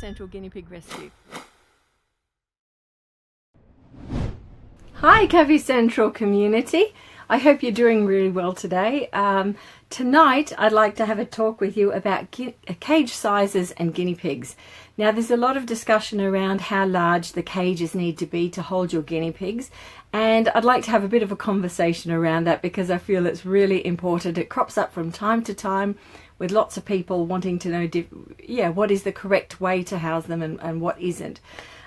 Central Guinea Pig Rescue. Hi Cavy Central community, I hope you're doing really well today. Tonight I'd like to have a talk with you about cage sizes and guinea pigs. Now there's a lot of discussion around how large the cages need to be to hold your guinea pigs, and I'd like to have a bit of a conversation around that because I feel it's really important. It crops up from time to time with lots of people wanting to know what is the correct way to house them and what isn't.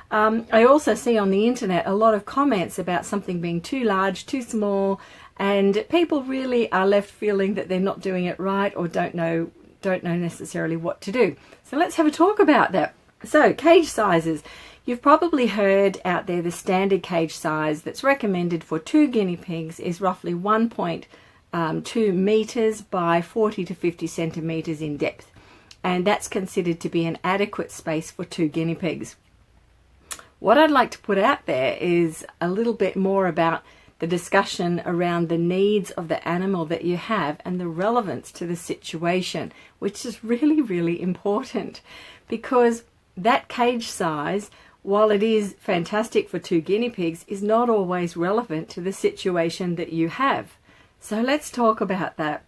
I also see on the internet a lot of comments about something being too large, too small, and people really are left feeling that they're not doing it right or don't know necessarily what to do. So let's have a talk about that. So cage sizes. You've probably heard out there the standard cage size that's recommended for 2 guinea pigs is roughly 1.2 meters by 40 to 50 centimeters in depth, and that's considered to be an adequate space for 2 guinea pigs. What I'd like to put out there is a little bit more about the discussion around the needs of the animal that you have and the relevance to the situation, which is really, really important, because that cage size, while it is fantastic for 2 guinea pigs, is not always relevant to the situation that you have. So let's talk about that.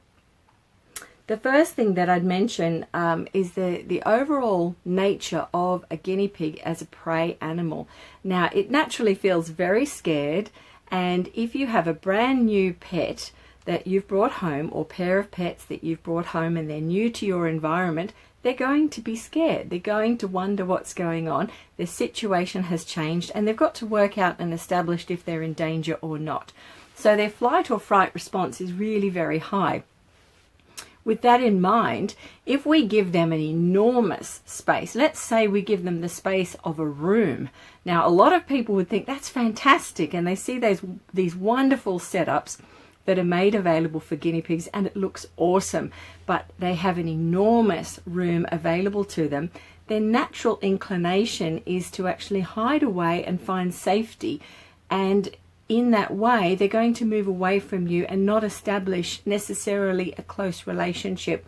The first thing that I'd mention is the overall nature of a guinea pig as a prey animal. Now, it naturally feels very scared, and if you have a brand new pet that you've brought home, or pair of pets that you've brought home and they're new to your environment, they're going to be scared. They're going to wonder what's going on. Their situation has changed and they've got to work out and establish if they're in danger or not. So their flight or fright response is really very high. With that in mind, if we give them an enormous space, let's say we give them the space of a room. Now, a lot of people would think that's fantastic, and they see these wonderful setups that are made available for guinea pigs, and it looks awesome, but they have an enormous room available to them. Their natural inclination is to actually hide away and find safety, and in that way, they're going to move away from you and not establish necessarily a close relationship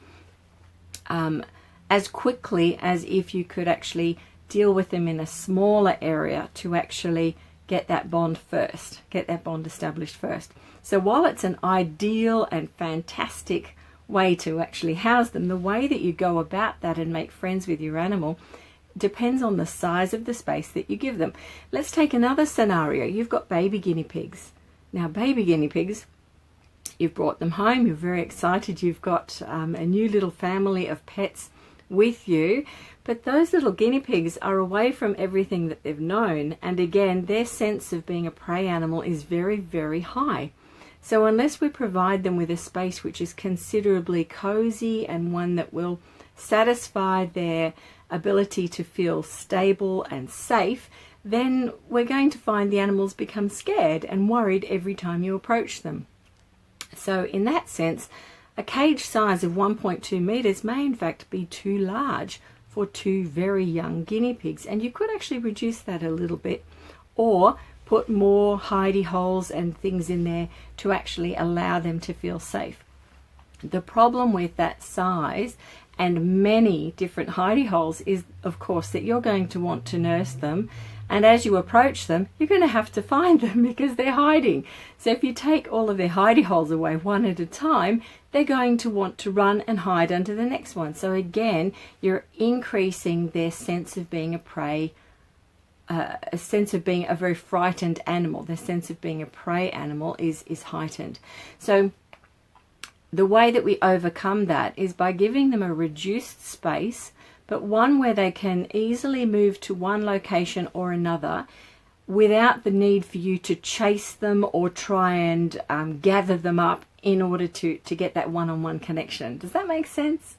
as quickly as if you could actually deal with them in a smaller area to actually get that bond first, get that bond established first. So while it's an ideal and fantastic way to actually house them, the way that you go about that and make friends with your animal depends on the size of the space that you give them. Let's take another scenario. You've got baby guinea pigs. Now, baby guinea pigs, you've brought them home, you're very excited, you've got a new little family of pets with you, but those little guinea pigs are away from everything that they've known, and again, their sense of being a prey animal is very, very high. So unless we provide them with a space which is considerably cozy and one that will satisfy their ability to feel stable and safe, then we're going to find the animals become scared and worried every time you approach them. So in that sense, a cage size of 1.2 meters may in fact be too large for 2 very young guinea pigs, and you could actually reduce that a little bit or put more hidey holes and things in there to actually allow them to feel safe. The problem with that size and many different hidey holes is, of course, that you're going to want to nurse them, and as you approach them, you're going to have to find them because they're hiding. So if you take all of their hidey holes away one at a time, they're going to want to run and hide under the next one. So again, you're increasing their sense of being a prey, a sense of being a very frightened animal. Their sense of being a prey animal is heightened. So the way that we overcome that is by giving them a reduced space, but one where they can easily move to one location or another without the need for you to chase them or try and gather them up in order to get that one-on-one connection. Does that make sense?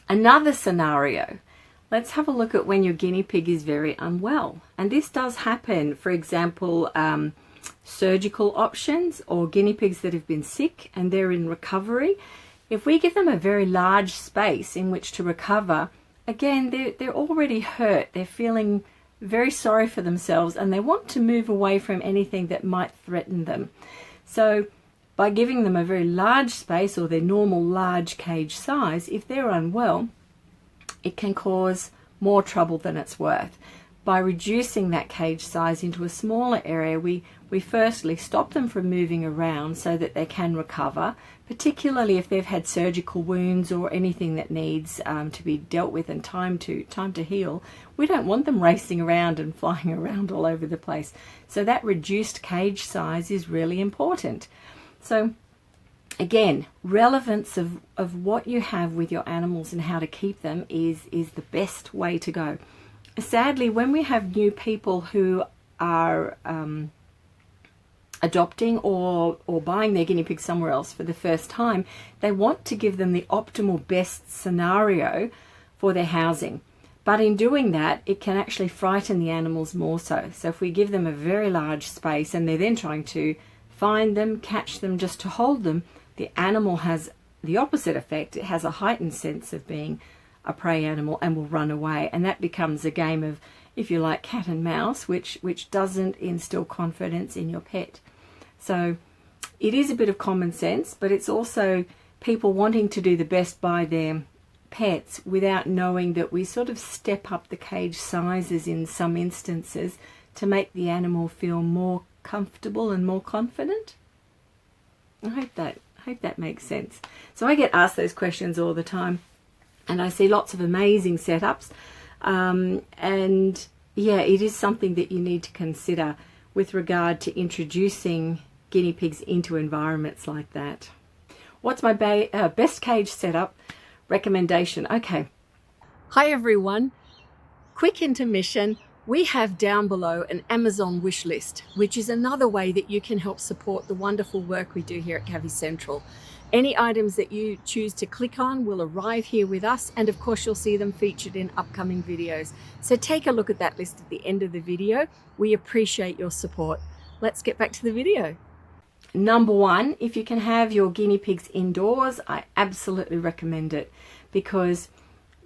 Another scenario. Let's have a look at when your guinea pig is very unwell. And this does happen, for example, surgical options or guinea pigs that have been sick and they're in recovery. If we give them a very large space in which to recover, again, they're already hurt. They're feeling very sorry for themselves and they want to move away from anything that might threaten them. So by giving them a very large space or their normal large cage size, if they're unwell, it can cause more trouble than it's worth. By reducing that cage size into a smaller area, we firstly stop them from moving around so that they can recover, particularly if they've had surgical wounds or anything that needs to be dealt with and time to heal. We don't want them racing around and flying around all over the place. So that reduced cage size is really important. So again, relevance of what you have with your animals and how to keep them is the best way to go. Sadly, when we have new people who are adopting or buying their guinea pigs somewhere else for the first time, they want to give them the optimal best scenario for their housing. But in doing that, it can actually frighten the animals more so. So if we give them a very large space and they're then trying to find them, catch them, just to hold them, the animal has the opposite effect. It has a heightened sense of being a prey animal and will run away, and that becomes a game of, if you like, cat and mouse, which doesn't instill confidence in your pet. So it is a bit of common sense, but it's also people wanting to do the best by their pets without knowing that we sort of step up the cage sizes in some instances to make the animal feel more comfortable and more confident. I hope that makes sense. So I get asked those questions all the time, and I see lots of amazing setups, and yeah, it is something that you need to consider with regard to introducing guinea pigs into environments like that. What's my best cage setup recommendation? Okay. Hi everyone. Quick intermission. We have down below an Amazon wish list, which is another way that you can help support the wonderful work we do here at Cavy Central. Any items that you choose to click on will arrive here with us, and of course you'll see them featured in upcoming videos. So take a look at that list at the end of the video. We appreciate your support. Let's get back to the video. Number one, if you can have your guinea pigs indoors, I absolutely recommend it because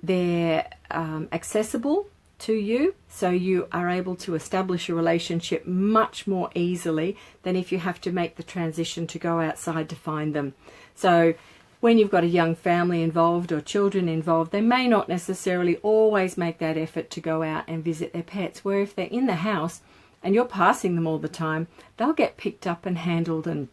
they're accessible to you, so you are able to establish a relationship much more easily than if you have to make the transition to go outside to find them. So when you've got a young family involved or children involved, they may not necessarily always make that effort to go out and visit their pets, where if they're in the house and you're passing them all the time, they'll get picked up and handled and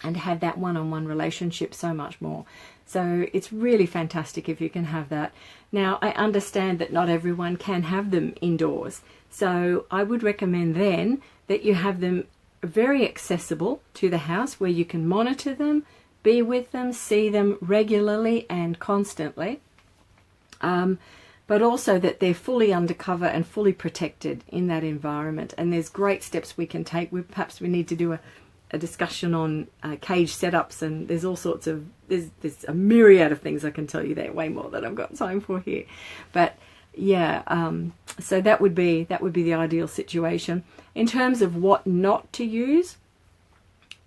have that one-on-one relationship so much more. So it's really fantastic if you can have that. Now, I understand that not everyone can have them indoors, so I would recommend then that you have them very accessible to the house where you can monitor them, be with them, see them regularly and constantly, but also that they're fully undercover and fully protected in that environment. And there's great steps we can take. Perhaps we need to do a discussion on cage setups, and there's all sorts of, there's a myriad of things I can tell you there, way more than I've got time for here. But yeah, so that would be the ideal situation. In terms of what not to use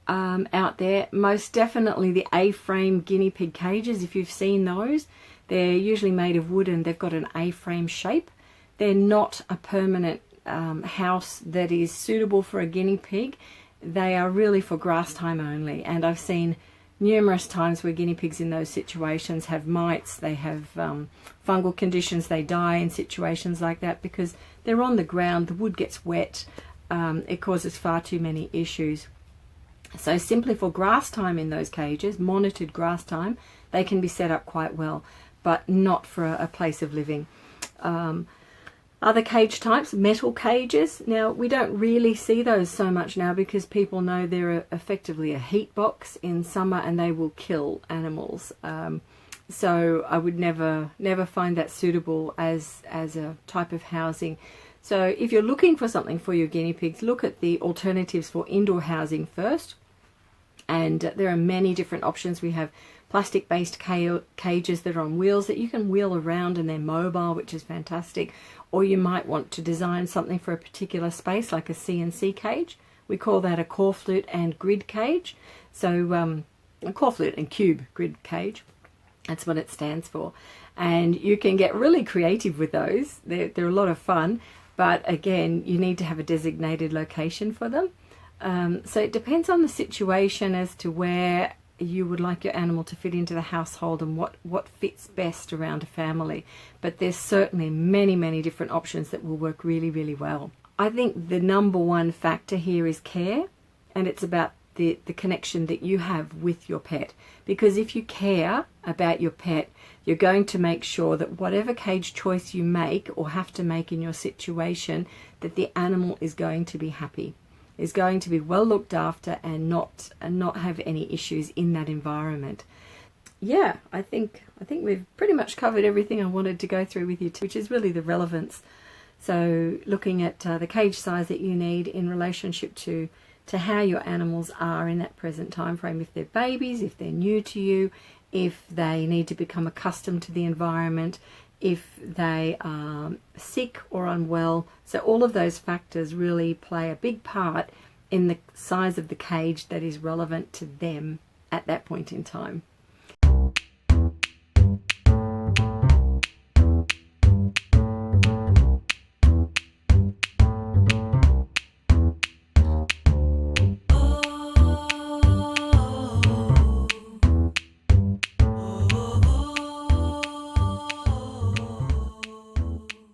out there, most definitely the A-frame guinea pig cages. If you've seen those, they're usually made of wood and they've got an A-frame shape. They're not a permanent house that is suitable for a guinea pig. They are really for grass time only, and I've seen numerous times where guinea pigs in those situations have mites, they have fungal conditions, they die in situations like that because they're on the ground, the wood gets wet, it causes far too many issues. So simply for grass time in those cages, monitored grass time, they can be set up quite well, but not for a place of living. Other cage types, metal cages. Now, we don't really see those so much now because people know they're effectively a heat box in summer and they will kill animals. So I would never find that suitable as a type of housing. So if you're looking for something for your guinea pigs, look at the alternatives for indoor housing first. And there are many different options. We have plastic-based cages that are on wheels that you can wheel around and they're mobile, which is fantastic. Or you might want to design something for a particular space, like a CNC cage. We call that a core flute and grid cage. So a core flute and cube grid cage, that's what it stands for. And you can get really creative with those. They're a lot of fun, but again, you need to have a designated location for them. So it depends on the situation as to where you would like your animal to fit into the household and what fits best around a family. But there's certainly many, many different options that will work really, really well. I think the number one factor here is care, and it's about the connection that you have with your pet. Because if you care about your pet, you're going to make sure that whatever cage choice you make or have to make in your situation, that the animal is going to be happy, is going to be well looked after, and not have any issues in that environment. Yeah, I think we've pretty much covered everything I wanted to go through with you, which is really the relevance. So looking at the cage size that you need in relationship to how your animals are in that present time frame, if they're babies, if they're new to you, if they need to become accustomed to the environment, if they are sick or unwell. So all of those factors really play a big part in the size of the cage that is relevant to them at that point in time.